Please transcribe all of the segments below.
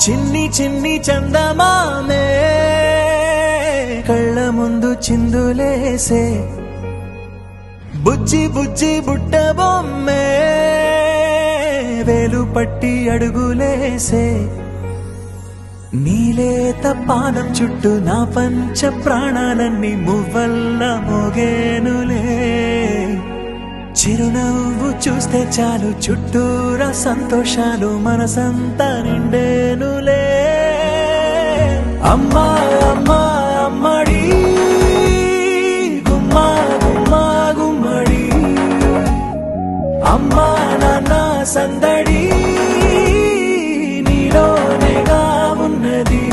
చిన్ని చిన్ని చందమామే కళ్ళ ముందు చిందులేసే బుజ్జి బుజ్జి బుట్ట బొమ్మే వేలు పట్టి అడుగులేసే నీలేత పానం చుట్టూ నా పంచ ప్రాణాలన్నీ మువ్వల్ల మోగేనులే చిరునవ్వు చూస్తే చాలు చుట్టూరా సంతోషాలు మనసంతా నిండేనులే అమ్మా అమ్మా అమ్మడి గుమ్మా గుమ్మా గుమ్మడి అమ్మా నాన్న సందడి నీలోనేగా ఉన్నది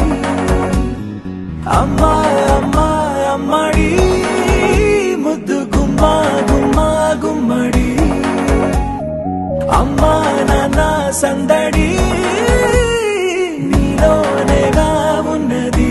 అమ్మా అమ్మా అమ్మడి ముద్దు గుమ్మా గుమ్మా గుమ్మడి అమ్మా నాన్న సందడి నీలోనేగా ఉన్నది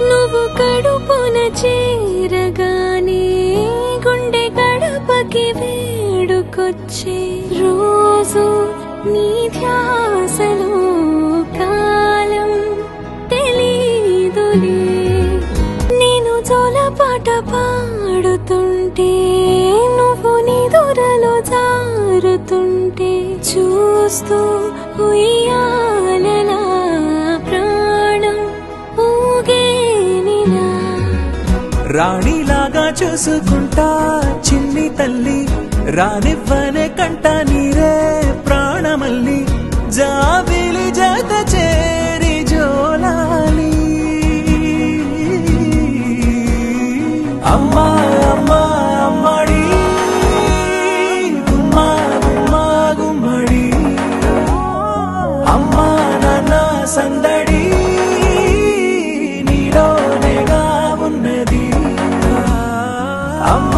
నువ్వు కడుపున చేరగానే గుండె గడపకి వేడుకొచ్చే రోజు నీ ధ్యాసలో కాలం తెలీదులే నేను జోలపాట పాడుతుంటే నువ్వు నిదురలో జారుతుంటే చూస్తూ ఉయ్యాలలా ప్రాణం ఊగేనిలా రాణిలాగా చూసుకుంటా చిన్ని తల్లి రానివ్వనే కంట నీరే ప్రాణమల్లి జాబిలి జత చేరి జోలాలి అమ్మా అమ్మా అమ్మడి గుమ్మా గుమ్మా గుమ్మడి అమ్మా నాన్న సందడి నీలోనేగా ఉన్నది అమ్మా